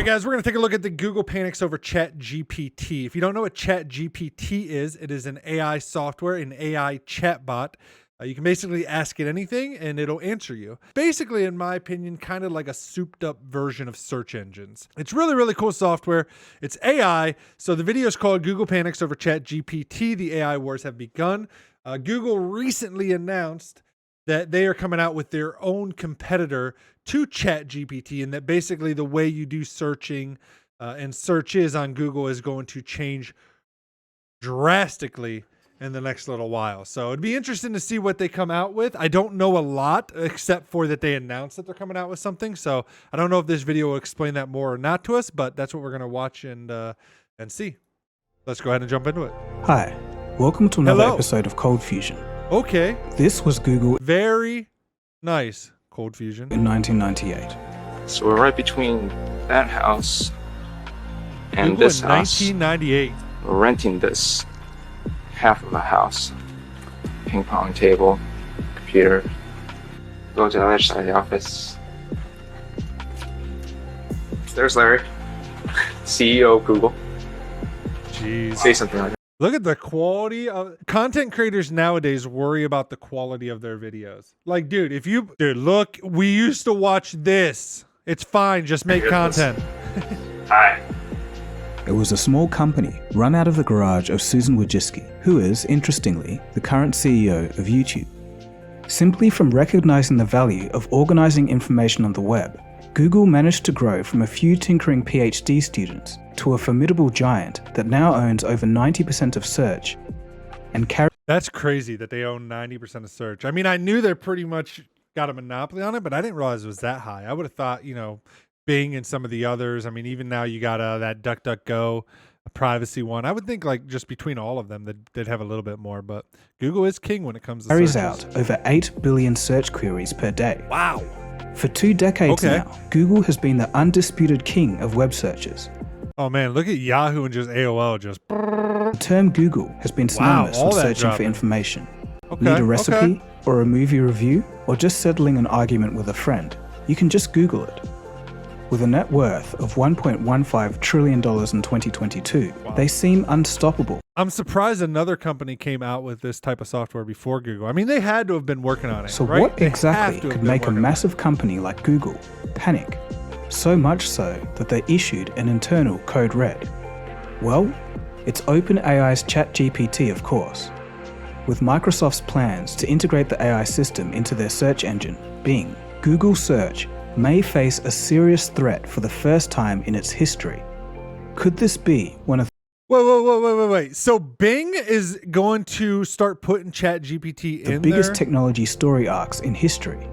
right, guys, we're going to take a look at the Google panics over ChatGPT. If you don't know what ChatGPT is, it is an AI software, an AI chatbot. You can basically ask it anything and it'll answer you. Basically, in my opinion, kind of like a souped up version of search engines. It's really, really cool software. It's AI. So the video is called Google Panics Over ChatGPT. The AI wars have begun. Google recently announced that they are coming out with their own competitor to ChatGPT, and that basically the way you do searching and searches on Google is going to change drastically in the next little while. So it'd be interesting to see what they come out with. I don't know a lot except for that they announced that they're coming out with something. So I don't know if this video will explain that more or not to us, but that's what we're going to watch and see. Let's go ahead and jump into it. Hi, welcome to another episode of Cold Fusion. Okay. This was Google. Very nice. Cold Fusion. In 1998. So we're right between that house and Google this in house. 1998. We're renting this half of a house. Ping pong table, computer. Go to the other side of the office. There's Larry, CEO of Google. Jeez. Say something like that. Look at the quality of content creators nowadays worry about the quality of their videos. Like, dude, look, we used to watch this. It's fine. Just make content. Hi. It was a small company run out of the garage of Susan Wojcicki, who is, interestingly, the current CEO of YouTube. Simply from recognizing the value of organizing information on the web, Google managed to grow from a few tinkering PhD students to a formidable giant that now owns over 90% of search and That's crazy that they own 90% of search. I mean, I knew they pretty much got a monopoly on it, but I didn't realize it was that high. I would have thought, Bing and some of the others. I mean, even now you got that DuckDuckGo, a privacy one. I would think like just between all of them, they'd have a little bit more, but Google is king when it comes to carries searches. out over 8 billion search queries per day. Wow. For 2 decades now, Google has been the undisputed king of web searches. Oh man, look at Yahoo and just AOL just. The term Google has been synonymous with searching for information. Need a recipe or a movie review or just settling an argument with a friend? You can just Google it. With a net worth of $1.15 trillion in 2022, they seem unstoppable. I'm surprised another company came out with this type of software before Google. I mean, they had to have been working on it. So right? what exactly could make a massive company like Google panic? So much so that they issued an internal code red. Well, it's OpenAI's ChatGPT, of course. With Microsoft's plans to integrate the AI system into their search engine, Bing, Google Search may face a serious threat for the first time in its history. Could this be one of Wait. So Bing is going to start putting ChatGPT in the biggest technology story arcs in history?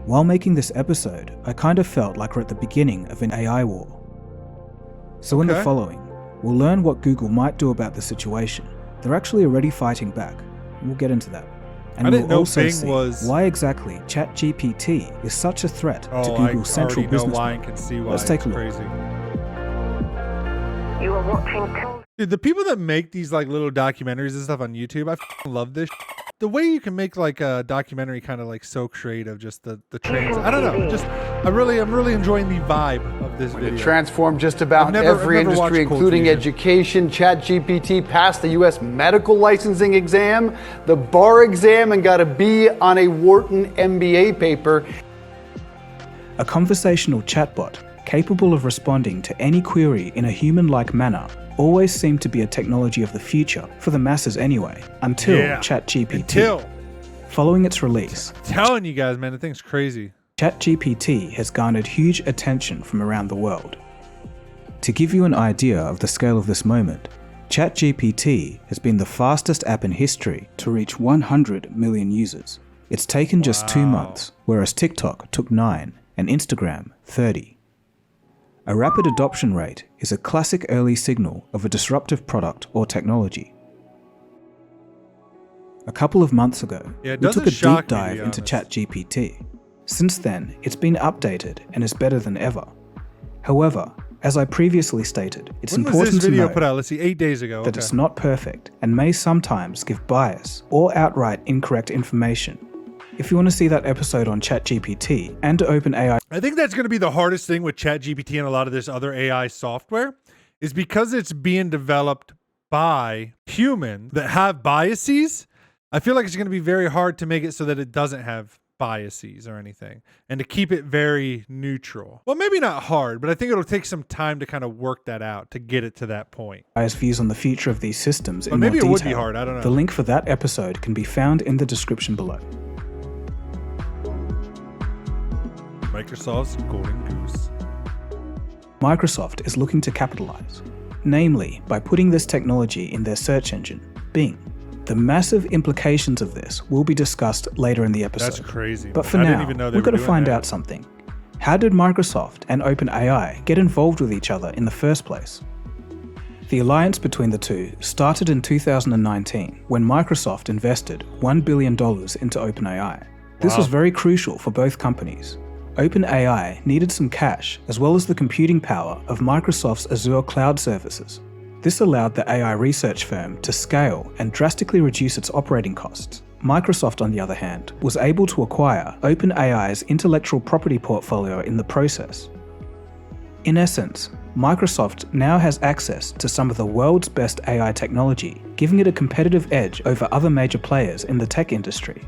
While making this episode, I kind of felt like we're at the beginning of an AI war. So in the following, we'll learn what Google might do about the situation. They're actually already fighting back. We'll get into that. And we'll also see why exactly ChatGPT is such a threat to Google's central business model. Let's take a look. Crazy. You are watching. Dude, the people that make these like little documentaries and stuff on YouTube, I love this. The way you can make like a documentary kind of like so creative, just the trains. I don't know. I'm really enjoying the vibe of this video. It transformed just about every industry, including education. ChatGPT passed the U.S. medical licensing exam, the bar exam, and got a B on a Wharton MBA paper. A conversational chatbot capable of responding to any query in a human-like manner always seemed to be a technology of the future, for the masses anyway, until ChatGPT. Following its release, I'm telling you guys, man, the thing's crazy. ChatGPT has garnered huge attention from around the world. To give you an idea of the scale of this moment, ChatGPT has been the fastest app in history to reach 100 million users. It's taken just 2 months, whereas TikTok took 9 and Instagram 30. A rapid adoption rate is a classic early signal of a disruptive product or technology. A couple of months ago, we took a deep dive into ChatGPT. Since then, it's been updated and is better than ever. However, as I previously stated, it's important to note Let's see, 8 days ago. that it's not perfect and may sometimes give bias or outright incorrect information. If you want to see that episode on ChatGPT and OpenAI, I think that's going to be the hardest thing with ChatGPT and a lot of this other AI software is because it's being developed by humans that have biases. I feel like it's going to be very hard to make it so that it doesn't have biases or anything and to keep it very neutral. Well, maybe not hard, but I think it'll take some time to kind of work that out to get it to that point. AI's views on the future of these systems in more maybe detail. It would be hard, I don't know. The link for that episode can be found in the description below. Microsoft's golden goose. Microsoft is looking to capitalize, namely by putting this technology in their search engine, Bing. The massive implications of this will be discussed later in the episode. That's crazy. But for now, we've got to find out something. How did Microsoft and OpenAI get involved with each other in the first place? The alliance between the two started in 2019 when Microsoft invested $1 billion into OpenAI. This was very crucial for both companies. OpenAI needed some cash as well as the computing power of Microsoft's Azure cloud services. This allowed the AI research firm to scale and drastically reduce its operating costs. Microsoft, on the other hand, was able to acquire OpenAI's intellectual property portfolio in the process. In essence, Microsoft now has access to some of the world's best AI technology, giving it a competitive edge over other major players in the tech industry.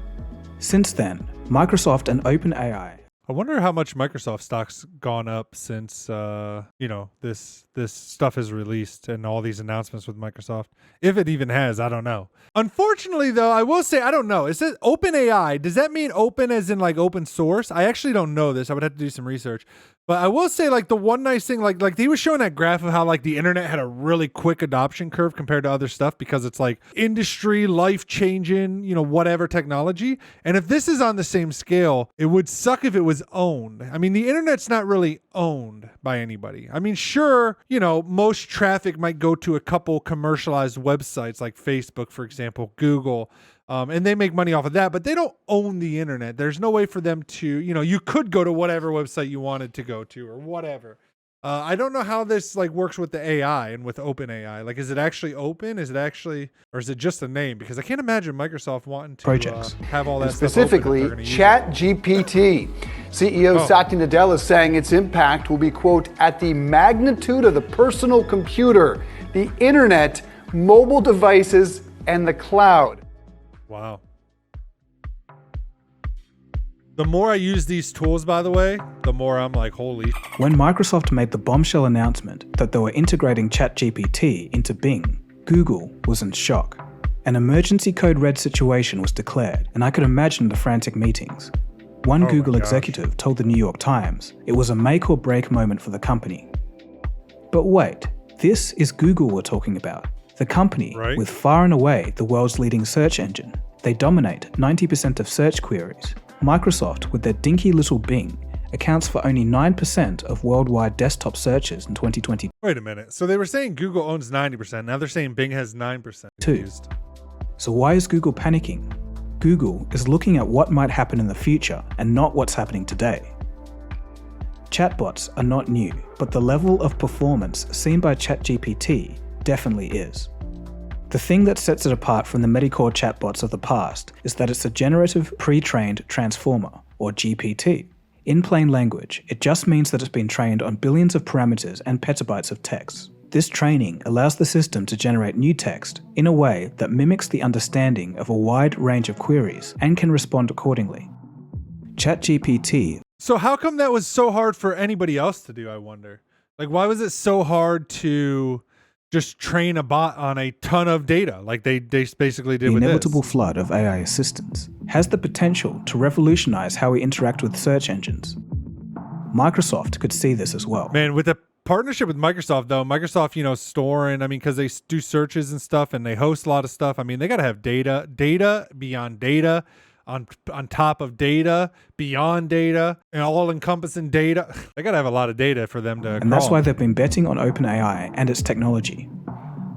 Since then, Microsoft and OpenAI. I wonder how much Microsoft stock's gone up since this stuff is released and all these announcements with Microsoft. If it even has, I don't know. Unfortunately, though, I will say I don't know. It says OpenAI. Does that mean open as in like open source? I actually don't know this. I would have to do some research. But I will say, like, the one nice thing, like he was showing that graph of how like the internet had a really quick adoption curve compared to other stuff because it's like industry, life-changing, whatever technology. And if this is on the same scale, it would suck if it was owned. I mean, the internet's not really owned by anybody. I mean, sure, most traffic might go to a couple commercialized websites like Facebook, for example, Google, and they make money off of that, but they don't own the internet. There's no way for them to, you could go to whatever website you wanted to go to or whatever. I don't know how this like works with the AI and with OpenAI. Like, is it actually open? Is it actually, or is it just a name? Because I can't imagine Microsoft wanting to have all that stuff specifically ChatGPT. CEO Satya Nadella is saying its impact will be, quote, at the magnitude of the personal computer, the internet, mobile devices, and the cloud. Wow. The more I use these tools, by the way, the more I'm like, holy. When Microsoft made the bombshell announcement that they were integrating ChatGPT into Bing, Google was in shock. An emergency code red situation was declared, and I could imagine the frantic meetings. One Google executive told the New York Times it was a make or break moment for the company. But wait, this is Google we're talking about. The company with far and away the world's leading search engine. They dominate 90% of search queries. Microsoft, with their dinky little Bing, accounts for only 9% of worldwide desktop searches in 2022. Wait a minute. So they were saying Google owns 90%. Now they're saying Bing has 9%. So why is Google panicking? Google is looking at what might happen in the future and not what's happening today. Chatbots are not new, but the level of performance seen by ChatGPT definitely is. The thing that sets it apart from the Medicore chatbots of the past is that it's a generative pre-trained transformer, or GPT. In plain language, it just means that it's been trained on billions of parameters and petabytes of text. This training allows the system to generate new text in a way that mimics the understanding of a wide range of queries and can respond accordingly. ChatGPT. So how come that was so hard for anybody else to do, I wonder? Like, why was it so hard to just train a bot on a ton of data like they basically did with this? The inevitable flood of AI assistants has the potential to revolutionize how we interact with search engines. Microsoft could see this as well. Man, with the partnership with Microsoft, though, Microsoft, storing, because they do searches and stuff and they host a lot of stuff. They got to have data beyond data, on top of data, beyond data, and all-encompassing data. They got to have a lot of data for them to And that's why they've been betting on OpenAI and its technology.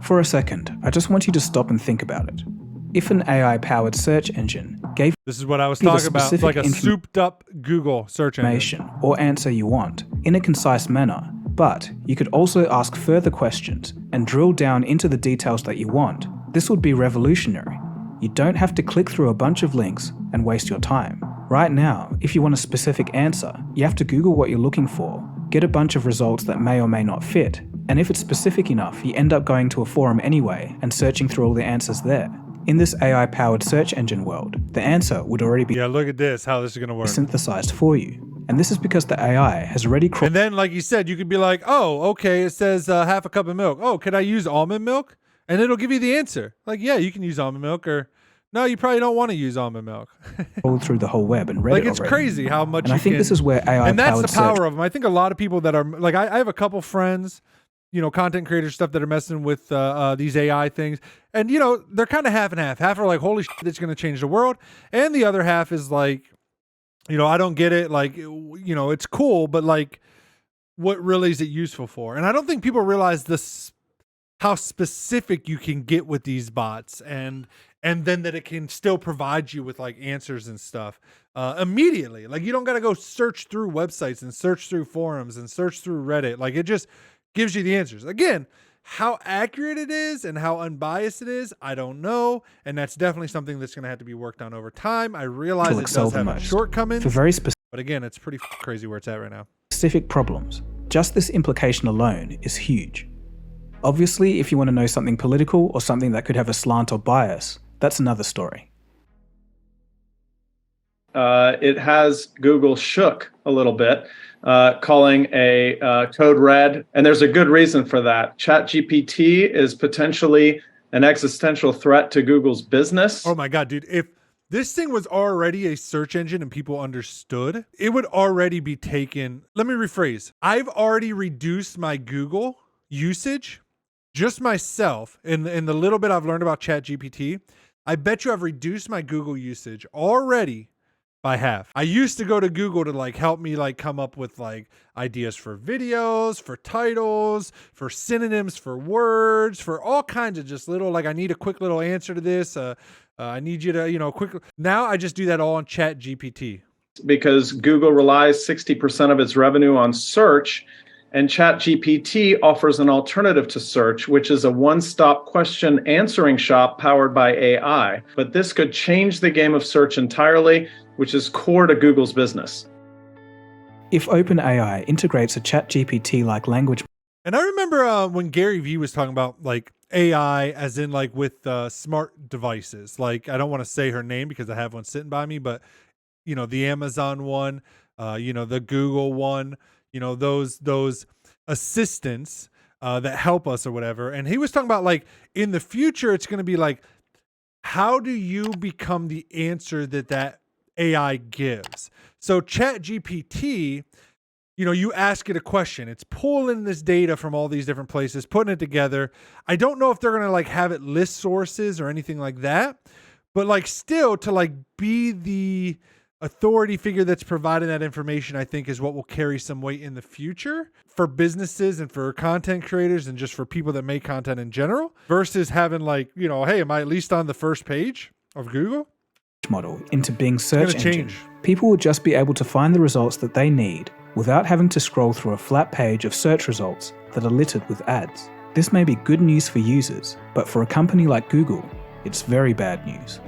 For a second, I just want you to stop and think about it. If an AI-powered search engine gave this is what I was talking about, it's like a souped-up Google search engine or answer you want in a concise manner, but you could also ask further questions and drill down into the details that you want, this would be revolutionary. You don't have to click through a bunch of links and waste your time. Right now, if you want a specific answer, you have to Google what you're looking for, get a bunch of results that may or may not fit, and if it's specific enough, you end up going to a forum anyway and searching through all the answers there. In this AI-powered search engine world, the answer would already be look at this, how this is going to work. Synthesized for you. And this is because the AI has already And then, like you said, you could be like, oh, okay, it says half a cup of milk. Oh, could I use almond milk? And it'll give you the answer. Like, yeah, you can use almond milk, or no, you probably don't want to use almond milk. All through the whole web and read like, it it's already. crazy how much and I think this is where AI and that's powered the power search of them. I think a lot of people that are, like, I have a couple friends, you know, content creators, stuff that are messing with these AI things. And, you know, they're kind of half and half. Half are like, holy shit, it's going to change the world. And the other half is like, you know, I don't get it. Like, you know, it's cool, but like, what really is it useful for? And I don't think people realize this, how specific you can get with these bots, and then that it can still provide you with like answers and stuff immediately. Like, you don't got to go search through websites and search through forums and search through Reddit. Like, it just gives you the answers. Again, how accurate it is and how unbiased it is, I don't know. And that's definitely something that's going to have to be worked on over time. I realize it does have shortcomings, for very but again, it's pretty crazy where it's at right now. Specific problems. Just this implication alone is huge. Obviously, if you want to know something political or something that could have a slant or bias, that's another story. It has Google shook a little bit, calling a code red, and there's a good reason for that. ChatGPT is potentially an existential threat to Google's business. Oh my God, dude. If this thing was already a search engine and people understood, it would already be taken. Let me rephrase. I've already reduced my Google usage, just myself, in the little bit I've learned about ChatGPT. I bet you I've reduced my Google usage already by half. I used to go to Google to like help me like come up with like ideas for videos, for titles, for synonyms, for words, for all kinds of just little, like, I need a quick little answer to this. I need you to, you know, quick. Now I just do that all on ChatGPT. Because Google relies 60% of its revenue on search, and ChatGPT offers an alternative to search, which is a one-stop question answering shop powered by AI. But this could change the game of search entirely, which is core to Google's business. If OpenAI integrates a ChatGPT-like language, and I remember when Gary Vee was talking about like AI as in like with smart devices. Like, I don't want to say her name because I have one sitting by me, but you know, the Amazon one, you know, the Google one, you know, those assistants that help us or whatever. And he was talking about like in the future, it's going to be like, how do you become the answer that AI gives? So ChatGPT, you know, you ask it a question, it's pulling this data from all these different places, putting it together. I don't know if they're going to like have it list sources or anything like that, but like still to like be the authority figure that's providing that information, I think is what will carry some weight in the future for businesses and for content creators and just for people that make content in general, versus having like, you know, hey, am I at least on the first page of Google? Model into Bing's search engine. Change. People will just be able to find the results that they need without having to scroll through a flat page of search results that are littered with ads. This may be good news for users, but for a company like Google, it's very bad news.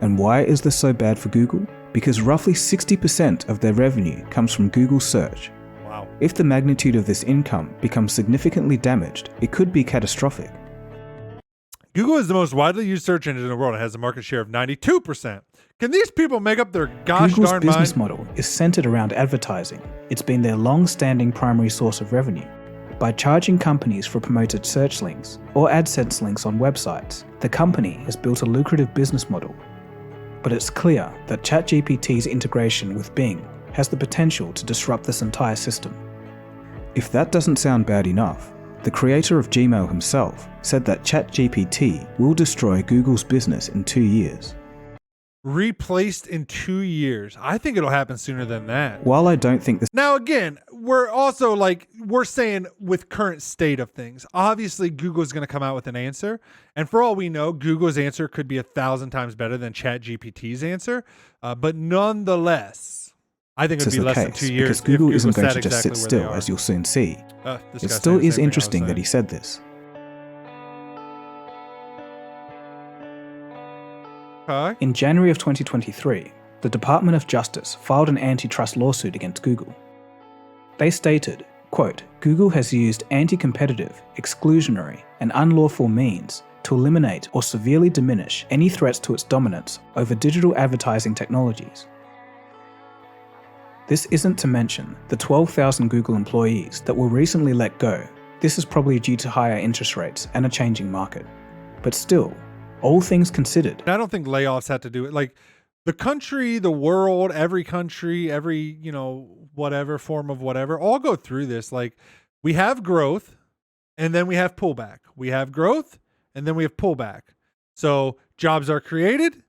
And why is this so bad for Google? Because roughly 60% of their revenue comes from Google search. Wow. If the magnitude of this income becomes significantly damaged, it could be catastrophic. Google is the most widely used search engine in the world. It has a market share of 92%. Can these people make up their gosh Google's darn business mind? model is centered around advertising. It's been their long-standing primary source of revenue. By charging companies for promoted search links or AdSense links on websites, the company has built a lucrative business model. But it's clear that ChatGPT's integration with Bing has the potential to disrupt this entire system. If that doesn't sound bad enough, the creator of Gmail himself said that ChatGPT will destroy Google's business in 2 years. Replaced in 2 years. I think it'll happen sooner than that. While I don't think this... Now, again, we're also like, we're saying with current state of things, obviously Google's going to come out with an answer. And for all we know, Google's answer could be 1,000 times better than ChatGPT's answer. But nonetheless, I think it would be less than 2 years. Because Google isn't going to just exactly sit still, as you'll soon see. It still is interesting that he said this. Okay. In January of 2023, the Department of Justice filed an antitrust lawsuit against Google. They stated, quote, Google has used anti-competitive, exclusionary, and unlawful means to eliminate or severely diminish any threats to its dominance over digital advertising technologies. This isn't to mention the 12,000 Google employees that were recently let go. This is probably due to higher interest rates and a changing market. But still, all things considered, I don't think layoffs had to do it. Like the country, the world, every country, every, whatever form of whatever, all go through this. Like we have growth and then we have pullback. We have growth and then we have pullback. So jobs are created,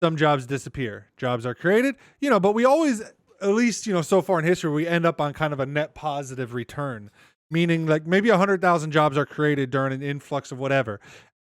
some jobs disappear. Jobs are created, but we always, at least, so far in history, we end up on kind of a net positive return, meaning like maybe 100,000 jobs are created during an influx of whatever.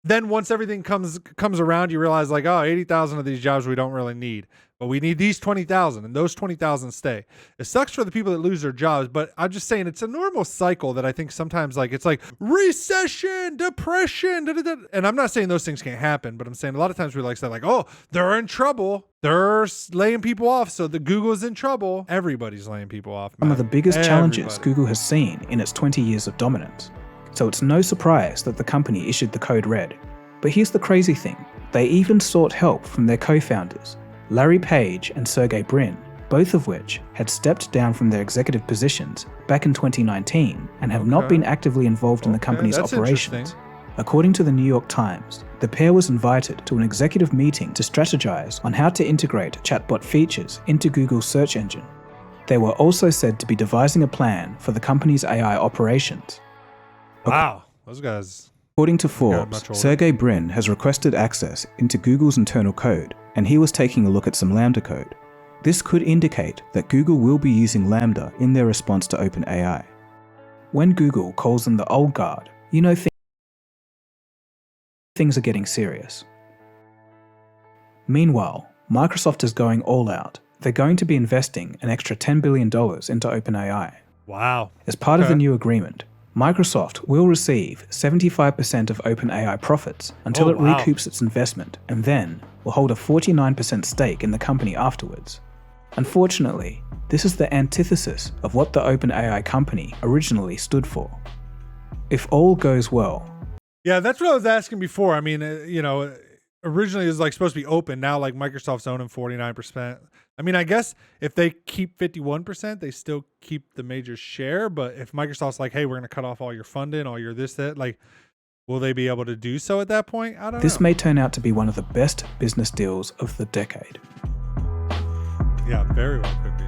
Then once everything comes around, you realize like, 80,000 of these jobs we don't really need, but we need these 20,000 and those 20,000 stay. It sucks for the people that lose their jobs, but I'm just saying it's a normal cycle that I think sometimes like it's like recession, depression, and I'm not saying those things can't happen, but I'm saying a lot of times we like say like, oh, they're in trouble. They're laying people off. So the Google's in trouble. Everybody's laying people off. Man. One of the biggest challenges Google has seen in its 20 years of dominance. So it's no surprise that the company issued the code red. But here's the crazy thing. They even sought help from their co-founders, Larry Page and Sergey Brin, both of which had stepped down from their executive positions back in 2019 and have not been actively involved in the company's operations. According to the New York Times, the pair was invited to an executive meeting to strategize on how to integrate chatbot features into Google's search engine. They were also said to be devising a plan for the company's AI operations. Wow, those guys. According to Forbes, Sergey Brin has requested access into Google's internal code, and he was taking a look at some Lambda code. This could indicate that Google will be using Lambda in their response to OpenAI. When Google calls them the old guard, things are getting serious. Meanwhile, Microsoft is going all out. They're going to be investing an extra $10 billion into OpenAI. Wow. As part of the new agreement, Microsoft will receive 75% of OpenAI profits until it recoups its investment, and then will hold a 49% stake in the company afterwards. Unfortunately, this is the antithesis of what the OpenAI company originally stood for. If all goes well. Yeah, that's what I was asking before. I mean, originally it was like supposed to be open. Now like Microsoft's owning 49%. I mean, I guess if they keep 51%, they still keep the major share. But if Microsoft's like, hey, we're going to cut off all your funding, all your that, like, will they be able to do so at that point? I don't know. This may turn out to be one of the best business deals of the decade. Yeah, very well could be.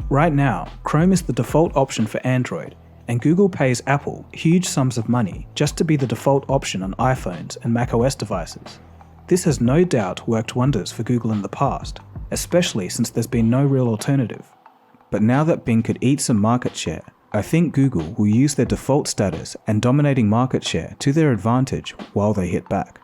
Right now, Chrome is the default option for Android, and Google pays Apple huge sums of money just to be the default option on iPhones and macOS devices. This has no doubt worked wonders for Google in the past, especially since there's been no real alternative. But now that Bing could eat some market share, I think Google will use their default status and dominating market share to their advantage while they hit back.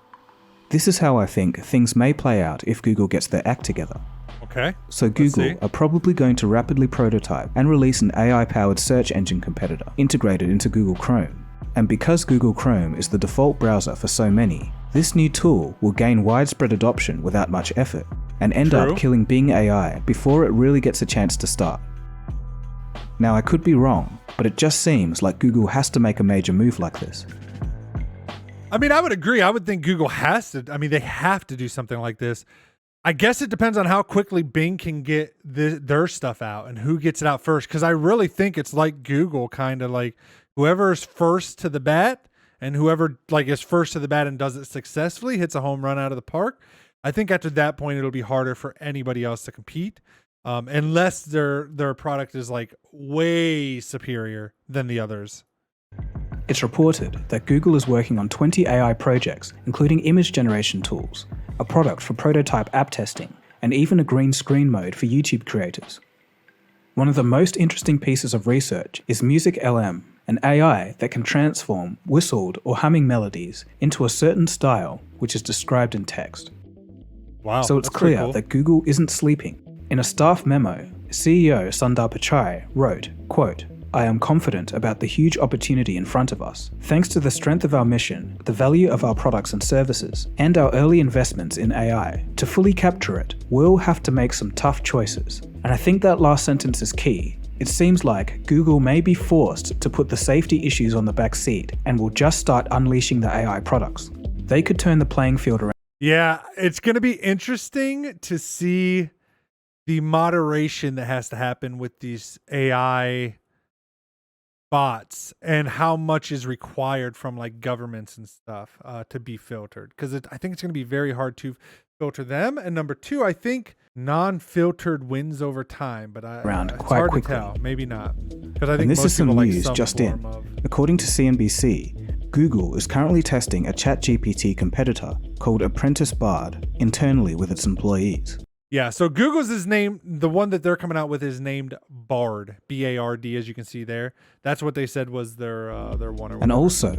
This is how I think things may play out if Google gets their act together. Okay. So Google are probably going to rapidly prototype and release an AI-powered search engine competitor integrated into Google Chrome. And because Google Chrome is the default browser for so many, this new tool will gain widespread adoption without much effort and end up killing Bing AI before it really gets a chance to start. Now I could be wrong, but it just seems like Google has to make a major move like this. I mean, I would agree. I would think Google has to. I mean, they have to do something like this. I guess it depends on how quickly Bing can get their stuff out and who gets it out first. Because I really think it's like Google, kind of like whoever's first to the bat and whoever like is first to the bat and does it successfully hits a home run out of the park. I think after that point, it'll be harder for anybody else to compete unless their product is like way superior than the others. It's reported that Google is working on 20 AI projects, including image generation tools, a product for prototype app testing, and even a green screen mode for YouTube creators. One of the most interesting pieces of research is Music LM, an AI that can transform whistled or humming melodies into a certain style which is described in text. Wow, so it's clear that Google isn't sleeping. In a staff memo, CEO Sundar Pichai wrote, quote, I am confident about the huge opportunity in front of us, thanks to the strength of our mission, the value of our products and services, and our early investments in AI. To fully capture it, we'll have to make some tough choices. And I think that last sentence is key. It seems like Google may be forced to put the safety issues on the back seat and will just start unleashing the AI products. They could turn the playing field around. Yeah, it's going to be interesting to see the moderation that has to happen with these AI bots and how much is required from like governments and stuff to be filtered. Because I think it's going to be very hard to filter them. And number two, I think non-filtered wins over time, but around it's quite hard quickly. To tell. Maybe not. Because I think And this most is some people news like just in. According to CNBC, Google is currently testing a ChatGPT competitor called Apprentice Bard internally with its employees. Yeah, so Google's is named, the one that they're coming out with is named Bard, B-A-R-D, as you can see there. That's what they said was their one. And also,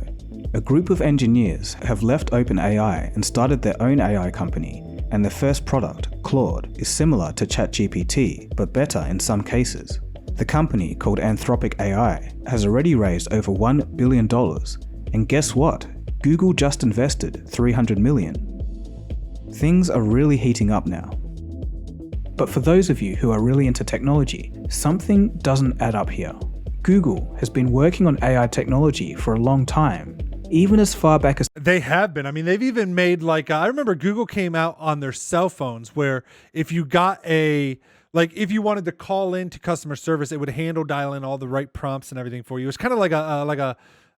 a group of engineers have left OpenAI and started their own AI company, and their first product, Claude, is similar to ChatGPT, but better in some cases. The company, called Anthropic AI, has already raised over $1 billion, and guess what? Google just invested $300 million. Things are really heating up now. But for those of you who are really into technology, something doesn't add up here. Google has been working on AI technology for a long time, even as far back as... They have been. I mean, they've even made like, I remember Google came out on their cell phones where if you got if you wanted to call in to customer service, it would handle dial in all the right prompts and everything for you. It's kind of like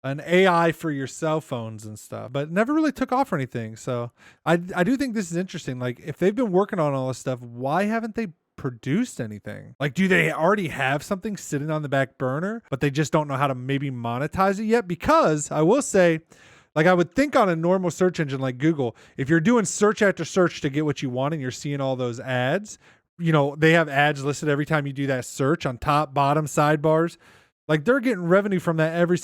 an AI for your cell phones and stuff, but never really took off or anything. So I do think this is interesting. Like if they've been working on all this stuff, why haven't they produced anything? Like, do they already have something sitting on the back burner, but they just don't know how to maybe monetize it yet? Because I will say, like I would think on a normal search engine like Google, if you're doing search after search to get what you want and you're seeing all those ads, you know, they have ads listed every time you do that search on top, bottom, sidebars. Like they're getting revenue from that every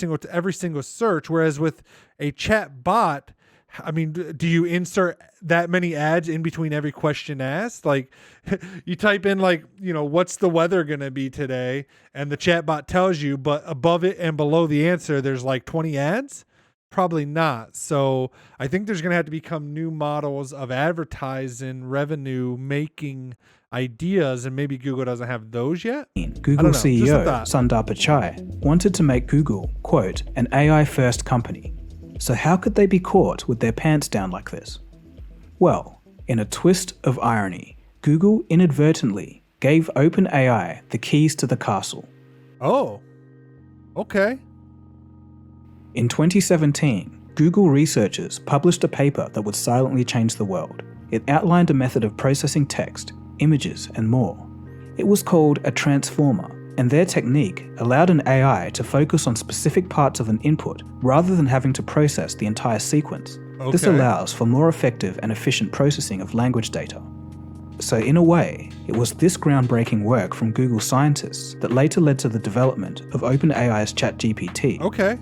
single search. Whereas with a chat bot, I mean, do you insert that many ads in between every question asked? Like you type in like, you know, what's the weather going to be today? And the chat bot tells you, but above it and below the answer, there's like 20 ads. Probably not. So I think there's going to have to become new models of advertising revenue making ideas, and maybe Google doesn't have those yet. Google CEO Sundar Pichai wanted to make Google, quote, an AI-first company. So how could they be caught with their pants down like this? Well, in a twist of irony, Google inadvertently gave OpenAI the keys to the castle. Oh, okay. In 2017, Google researchers published a paper that would silently change the world. It outlined a method of processing text, images, and more. It was called a transformer, and their technique allowed an AI to focus on specific parts of an input rather than having to process the entire sequence. Okay. This allows for more effective and efficient processing of language data. So in a way, it was this groundbreaking work from Google scientists that later led to the development of OpenAI's ChatGPT. Okay.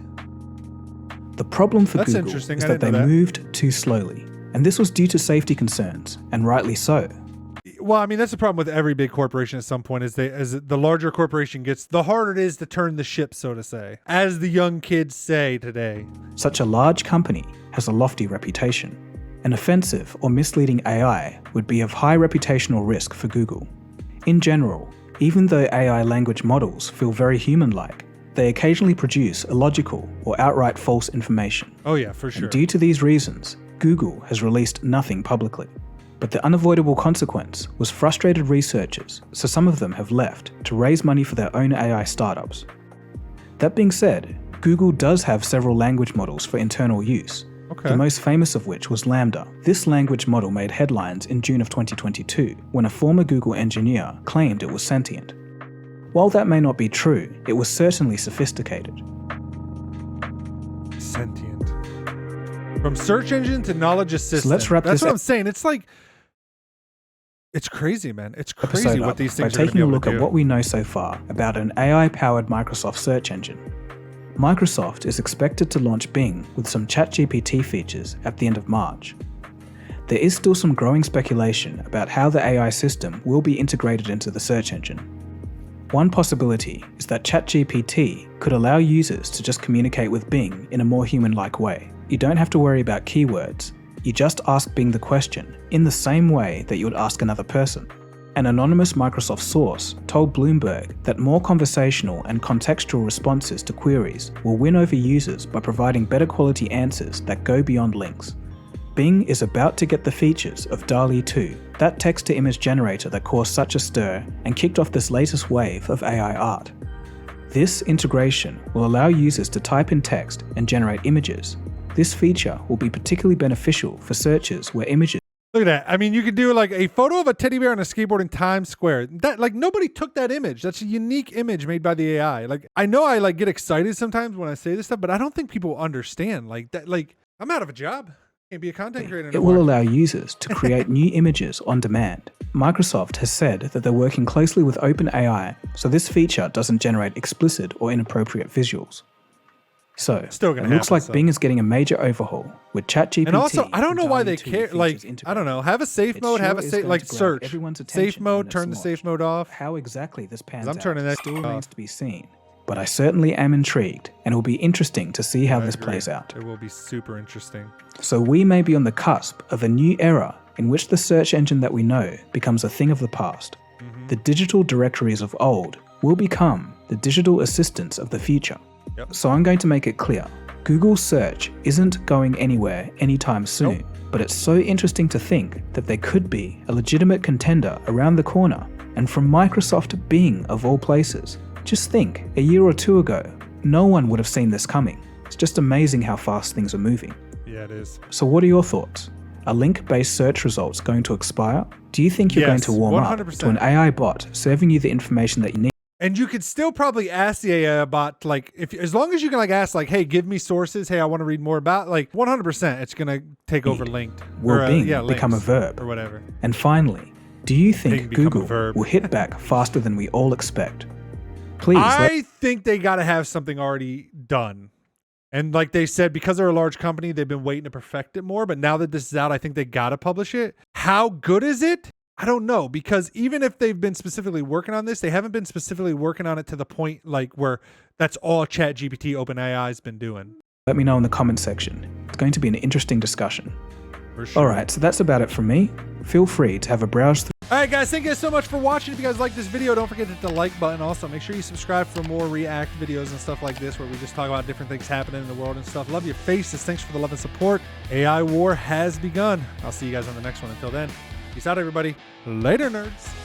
The problem for Google is that they moved too slowly, and this was due to safety concerns, and rightly so. Well, I mean, that's the problem with every big corporation at some point as the larger corporation gets, the harder it is to turn the ship, so to say, as the young kids say today. Such a large company has a lofty reputation. An offensive or misleading AI would be of high reputational risk for Google. In general, even though AI language models feel very human-like, they occasionally produce illogical or outright false information. Oh yeah, for sure. And due to these reasons, Google has released nothing publicly. But the unavoidable consequence was frustrated researchers, so some of them have left to raise money for their own AI startups. That being said, Google does have several language models for internal use, the most famous of which was Lambda. This language model made headlines in June of 2022 when a former Google engineer claimed it was sentient. While that may not be true, it was certainly sophisticated. Sentient. From search engine to knowledge assistant. So let's wrap That's this what I'm saying. It's like, it's crazy, man. It's crazy what these things are by taking a look at what we know so far about an AI-powered Microsoft search engine. Microsoft is expected to launch Bing with some ChatGPT features at the end of March. There is still some growing speculation about how the AI system will be integrated into the search engine. One possibility is that ChatGPT could allow users to just communicate with Bing in a more human-like way. You don't have to worry about keywords. You just ask Bing the question in the same way that you would ask another person. An anonymous Microsoft source told Bloomberg that more conversational and contextual responses to queries will win over users by providing better quality answers that go beyond links. Bing is about to get the features of DALL-E 2, that text-to-image generator that caused such a stir and kicked off this latest wave of AI art. This integration will allow users to type in text and generate images. This feature will be particularly beneficial for searches where images. Look at that. I mean, you could do like a photo of a teddy bear on a skateboard in Times Square. That, like, nobody took that image. That's a unique image made by the AI. Like, I know I like get excited sometimes when I say this stuff, but I don't think people understand like that. Like, I'm out of a job. Can't be a content creator anymore. It will allow users to create new images on demand. Microsoft has said that they're working closely with OpenAI, so this feature doesn't generate explicit or inappropriate visuals. So, it looks like Bing is getting a major overhaul with ChatGPT. And also, I don't know why they care. Like, I don't know. Have a safe mode. Have a safe, like, search. Safe mode. Turn the safe mode off. How exactly this pans out still remains to be seen. But I certainly am intrigued, and it will be interesting to see how this plays out. It will be super interesting. So we may be on the cusp of a new era in which the search engine that we know becomes a thing of the past. The digital directories of old will become the digital assistants of the future. So I'm going to make it clear. Google search isn't going anywhere anytime soon, but it's so interesting to think that there could be a legitimate contender around the corner, and from Microsoft Bing of all places. Just think, a year or two ago, no one would have seen this coming. It's just amazing how fast things are moving. Yeah, it is. So what are your thoughts? Are link-based search results going to expire? Do you think you're going to warm 100%. Up to an AI bot serving you the information that you need? And you could still probably ask the AI bot, like, as long as you can like ask, like, hey, give me sources. Hey, I want to read more about, like, 100%, it's gonna take over linked. Will Bing become a verb or whatever? And finally, do you think Google will hit back faster than we all expect? Please. I think they got to have something already done. And like they said, because they're a large company, they've been waiting to perfect it more. But now that this is out, I think they got to publish it. How good is it? I don't know, because even if they've been specifically working on this, they haven't been specifically working on it to the point like where that's all ChatGPT OpenAI has been doing. Let me know in the comment section. It's going to be an interesting discussion. For sure. All right, so that's about it from me. Feel free to have a browse through. All right, guys, thank you guys so much for watching. If you guys like this video, don't forget to hit the like button. Also, make sure you subscribe for more React videos and stuff like this, where we just talk about different things happening in the world and stuff. Love your faces. Thanks for the love and support. AI war has begun. I'll see you guys on the next one. Until then, peace out, everybody. Later, nerds.